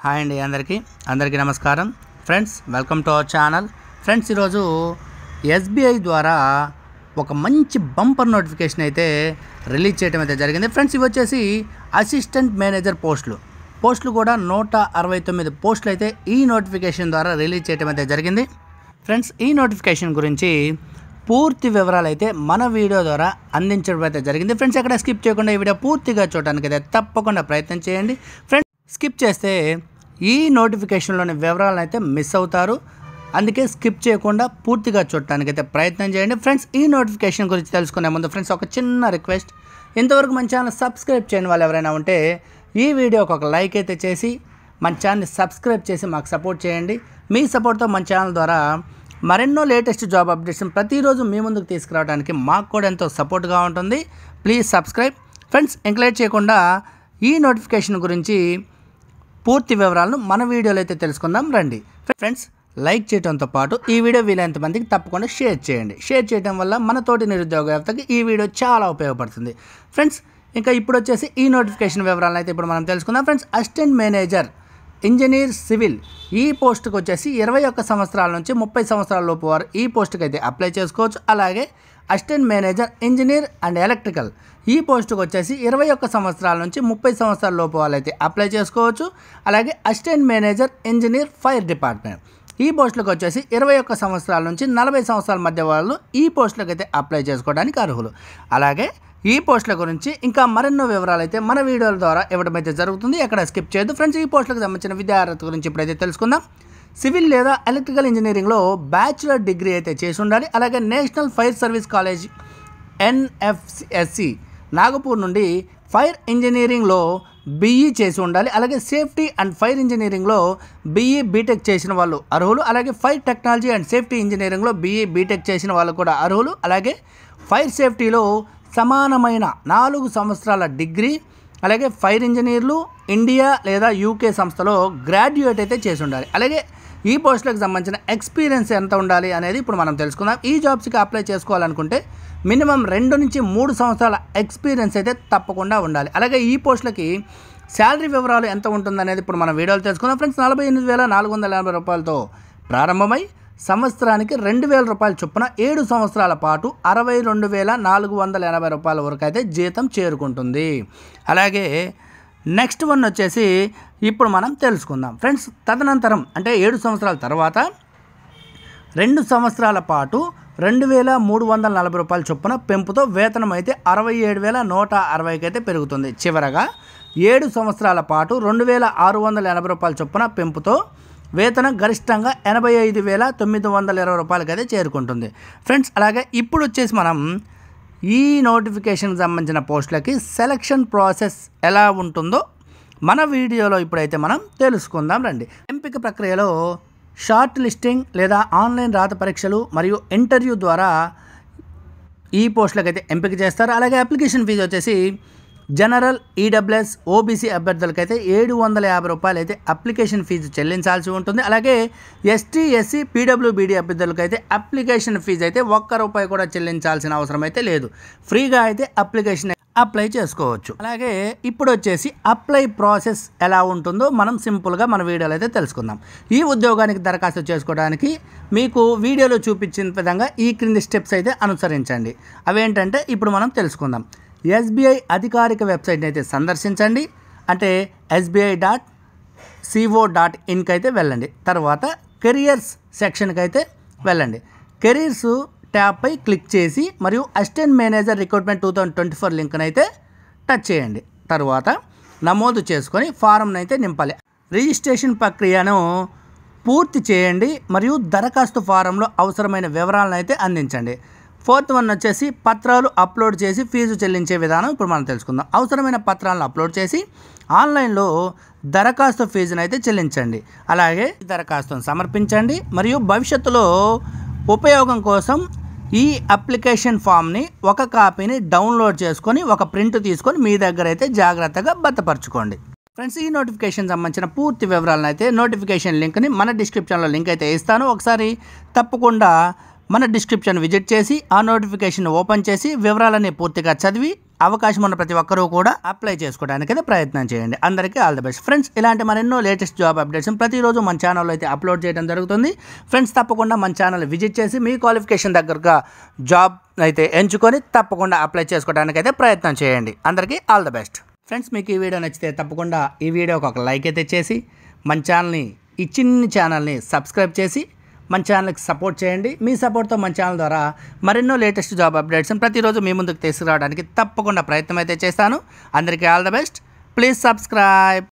Hi అండి అందరికీ నమస్కారం friends, welcome to our channel. Friends, ఈరోజు ఎస్బీఐ ద్వారా ఒక మంచి బంపర్ నోటిఫికేషన్ అయితే రిలీజ్ చేయడం అయితే జరిగింది. ఫ్రెండ్స్, ఇవి వచ్చేసి అసిస్టెంట్ మేనేజర్ పోస్టులు కూడా 169 పోస్టులు అయితే ఈ నోటిఫికేషన్ ద్వారా రిలీజ్ చేయడం అయితే జరిగింది. ఫ్రెండ్స్, ఈ నోటిఫికేషన్ గురించి పూర్తి వివరాలు అయితే మన వీడియో ద్వారా అందించడం అయితే జరిగింది. ఫ్రెండ్స్, ఎక్కడ స్కిప్ చేయకుండా ఈ వీడియో పూర్తిగా చూడడానికి అయితే తప్పకుండా ప్రయత్నం చేయండి. ఫ్రెండ్స్, స్కిప్ చేస్తే ఈ నోటిఫికేషన్లోని వివరాలను అయితే మిస్ అవుతారు. అందుకే స్కిప్ చేయకుండా పూర్తిగా చూడటానికి అయితే ప్రయత్నం చేయండి. ఫ్రెండ్స్, ఈ నోటిఫికేషన్ గురించి తెలుసుకునే ముందు ఫ్రెండ్స్ ఒక చిన్న రిక్వెస్ట్, ఇంతవరకు మన ఛానల్ సబ్స్క్రైబ్ చేయని వాళ్ళు ఎవరైనా ఉంటే ఈ వీడియోకి ఒక లైక్ అయితే చేసి మన ఛానల్ని సబ్స్క్రైబ్ చేసి మాకు సపోర్ట్ చేయండి. మీ సపోర్ట్తో మన ఛానల్ ద్వారా మరెన్నో లేటెస్ట్ జాబ్ అప్డేట్స్ ప్రతిరోజు మీ ముందుకు తీసుకురావడానికి మాకు కూడా ఎంతో సపోర్ట్గా ఉంటుంది. Please subscribe. ఫ్రెండ్స్, ఎంకరేజ్ చేయకుండా ఈ నోటిఫికేషన్ గురించి పూర్తి వివరాలను మన వీడియోలో అయితే తెలుసుకుందాం రండి. ఫ్రెండ్స్, లైక్ చేయడంతో పాటు ఈ వీడియో వీలైనంత మందికి తప్పకుండా షేర్ చేయండి. షేర్ చేయడం వల్ల మన తోటి నిరుద్యోగ యువతకి ఈ వీడియో చాలా ఉపయోగపడుతుంది. ఫ్రెండ్స్, ఇంకా ఇప్పుడు వచ్చేసి ఈ నోటిఫికేషన్ వివరాలను అయితే ఇప్పుడు మనం తెలుసుకుందాం. Friends, assistant manager engineer civil ఈ పోస్టుకు వచ్చేసి 21 సంవత్సరాల నుంచి 30 సంవత్సరాల లోపు వారు ఈ పోస్టుకు అయితే అప్లై చేసుకోవచ్చు. అలాగే assistant manager engineer and electrical ఈ పోస్టుకు వచ్చేసి 21 సంవత్సరాల నుంచి 30 సంవత్సరాల లోపు వాళ్ళు అయితే అప్లై చేసుకోవచ్చు. అలాగే assistant manager engineer fire department ఈ పోస్టులకు వచ్చేసి 21 సంవత్సరాల నుంచి 40 సంవత్సరాల మధ్య వాళ్ళు ఈ పోస్టులకు అయితే అప్లై చేసుకోవడానికి అర్హులు. అలాగే ఈ పోస్టుల గురించి ఇంకా మరెన్నో వివరాలు అయితే మన వీడియోల ద్వారా ఇవ్వడం అయితే జరుగుతుంది. ఎక్కడ స్కిప్ చేయొద్దు. ఫ్రెండ్స్, ఈ పోస్టులకు సంబంధించిన విద్యార్హత గురించి ఇప్పుడైతే తెలుసుకుందాం. సివిల్ లేదా ఎలక్ట్రికల్ ఇంజనీరింగ్లో బ్యాచులర్ డిగ్రీ అయితే చేసి ఉండాలి. అలాగే national fire service college NFSC Nagpur నుండి ఫైర్ ఇంజనీరింగ్లో BE చేసి ఉండాలి. అలాగే సేఫ్టీ అండ్ ఫైర్ ఇంజనీరింగ్లో BE బీటెక్ చేసిన వాళ్ళు అర్హులు. అలాగే ఫైర్ టెక్నాలజీ అండ్ సేఫ్టీ ఇంజనీరింగ్లో BE బీటెక్ చేసిన వాళ్ళు కూడా అర్హులు. అలాగే ఫైర్ సేఫ్టీలో సమానమైన 4 సంవత్సరాల డిగ్రీ, అలాగే ఫైర్ ఇంజనీర్లు ఇండియా లేదా UK సంస్థలో గ్రాడ్యుయేట్ అయితే చేసి ఉండాలి. అలాగే ఈ పోస్టులకు సంబంధించిన ఎక్స్పీరియన్స్ ఎంత ఉండాలి అనేది ఇప్పుడు మనం తెలుసుకుందాం. ఈ జాబ్స్కి అప్లై చేసుకోవాలనుకుంటే మినిమం 2 నుంచి 3 సంవత్సరాల ఎక్స్పీరియన్స్ అయితే తప్పకుండా ఉండాలి. అలాగే ఈ పోస్టులకి శాలరీ వివరాలు ఎంత ఉంటుందనేది ఇప్పుడు మనం వీడియోలో తెలుసుకుందాం. ఫ్రెండ్స్, 48,480 రూపాయలతో ప్రారంభమై సంవత్సరానికి 2,000 రూపాయల చొప్పున 7 సంవత్సరాల పాటు 62,480 రూపాయల వరకు అయితే జీతం చేరుకుంటుంది. అలాగే నెక్స్ట్ వన్ వచ్చేసి ఇప్పుడు మనం తెలుసుకుందాం. ఫ్రెండ్స్, తదనంతరం అంటే 7 సంవత్సరాల తర్వాత 2 సంవత్సరాల పాటు 2,340 రూపాయల చొప్పున పెంపుతో వేతనం అయితే 67,160కి అయితే పెరుగుతుంది. చివరగా 7 సంవత్సరాల పాటు 2,680 రూపాయల చొప్పున పెంపుతో వేతనం గరిష్టంగా 85,920 రూపాయలకి అయితే చేరుకుంటుంది. ఫ్రెండ్స్, అలాగే ఇప్పుడు వచ్చేసి మనం ఈ నోటిఫికేషన్కి సంబంధించిన పోస్టులకి సెలక్షన్ ప్రాసెస్ ఎలా ఉంటుందో మన వీడియోలో ఇప్పుడైతే మనం తెలుసుకుందాం రండి. ఎంపిక ప్రక్రియలో షార్ట్ లిస్టింగ్ లేదా ఆన్లైన్ రాత పరీక్షలు మరియు ఇంటర్వ్యూ ద్వారా ఈ పోస్టులకు అయితే ఎంపిక చేస్తారు. అలాగే అప్లికేషన్ ఫీజు వచ్చేసి జనరల్, EWS, OBC అభ్యర్థులకైతే 750 రూపాయలు అయితే అప్లికేషన్ ఫీజు చెల్లించాల్సి ఉంటుంది. అలాగే ST, SC, PWBD అభ్యర్థులకైతే అప్లికేషన్ ఫీజు అయితే ₹1 కూడా చెల్లించాల్సిన అవసరం అయితే లేదు. ఫ్రీగా అయితే అప్లికేషన్ అప్లై చేసుకోవచ్చు. అలాగే ఇప్పుడు వచ్చేసి అప్లై ప్రాసెస్ ఎలా ఉంటుందో మనం సింపుల్గా మన వీడియోలో అయితే తెలుసుకుందాం. ఈ ఉద్యోగానికి దరఖాస్తు చేసుకోవడానికి మీకు వీడియోలో చూపించిన విధంగా ఈ క్రింది స్టెప్స్ అయితే అనుసరించండి. అవేంటంటే ఇప్పుడు మనం తెలుసుకుందాం. SBI అధికారిక వెబ్సైట్ని అయితే సందర్శించండి. అంటే sbi.co.inకి అయితే వెళ్ళండి. తర్వాత కెరియర్స్ సెక్షన్కి అయితే వెళ్ళండి. కెరీర్స్ ట్యాబ్పై క్లిక్ చేసి మరియు అసిస్టెంట్ మేనేజర్ రిక్రూట్మెంట్ 2024 లింక్ని అయితే టచ్ చేయండి. తర్వాత నమోదు చేసుకొని ఫారంని అయితే నింపాలి. రిజిస్ట్రేషన్ ప్రక్రియను పూర్తి చేయండి మరియు దరఖాస్తు ఫారంలో అవసరమైన వివరాలను అయితే అందించండి. 4th వన్ వచ్చేసి పత్రాలు అప్లోడ్ చేసి ఫీజు చెల్లించే విధానం ఇప్పుడు మనం తెలుసుకుందాం. అవసరమైన పత్రాలను అప్లోడ్ చేసి ఆన్లైన్లో దరఖాస్తు ఫీజును అయితే చెల్లించండి. అలాగే దరఖాస్తును సమర్పించండి మరియు భవిష్యత్తులో ఉపయోగం కోసం ఈ అప్లికేషన్ ఫామ్ని ఒక కాపీని డౌన్లోడ్ చేసుకొని ఒక ప్రింట్ తీసుకొని మీ దగ్గర అయితే జాగ్రత్తగా భద్రపరచుకోండి. ఫ్రెండ్స్, ఈ నోటిఫికేషన్ సంబంధించిన పూర్తి వివరాలను అయితే నోటిఫికేషన్ లింక్ని మన డిస్క్రిప్షన్లో లింక్ అయితే ఇస్తాను. ఒకసారి తప్పకుండా మన డిస్క్రిప్షన్ విజిట్ చేసి ఆ నోటిఫికేషన్ ఓపెన్ చేసి వివరాలని పూర్తిగా చదివి అవకాశం ఉన్న ప్రతి ఒక్కరూ కూడా అప్లై చేసుకోవడానికి అయితే ప్రయత్నం చేయండి. అందరికీ ఆల్ ది బెస్ట్ ఫ్రెండ్స్. ఇలాంటి మరెన్నో లేటెస్ట్ జాబ్ అప్డేట్స్ ప్రతిరోజు మన ఛానల్లో అయితే అప్లోడ్ చేయడం జరుగుతుంది ఫ్రెండ్స్. తప్పకుండా మన ఛానల్ విజిట్ చేసి మీ క్వాలిఫికేషన్ దగ్గరగా జాబ్ అయితే ఎంచుకొని తప్పకుండా అప్లై చేసుకోవడానికి అయితే ప్రయత్నం చేయండి. అందరికీ ఆల్ ది బెస్ట్ ఫ్రెండ్స్. మీకు ఈ వీడియో నచ్చితే తప్పకుండా ఈ వీడియోకి ఒక లైక్ అయితే చేసి మన ఛానల్ని, ఈ చిన్ని ఛానల్ని సబ్స్క్రైబ్ చేసి మన ఛానల్కి సపోర్ట్ చేయండి. మీ సపోర్ట్తో మన ఛానల్ ద్వారా మరెన్నో లేటెస్ట్ జాబ్ అప్డేట్స్ ప్రతిరోజు మీ ముందుకు తీసుకురావడానికి తప్పకుండా ప్రయత్నం అయితే చేస్తాను. అందరికీ all the best. Please subscribe.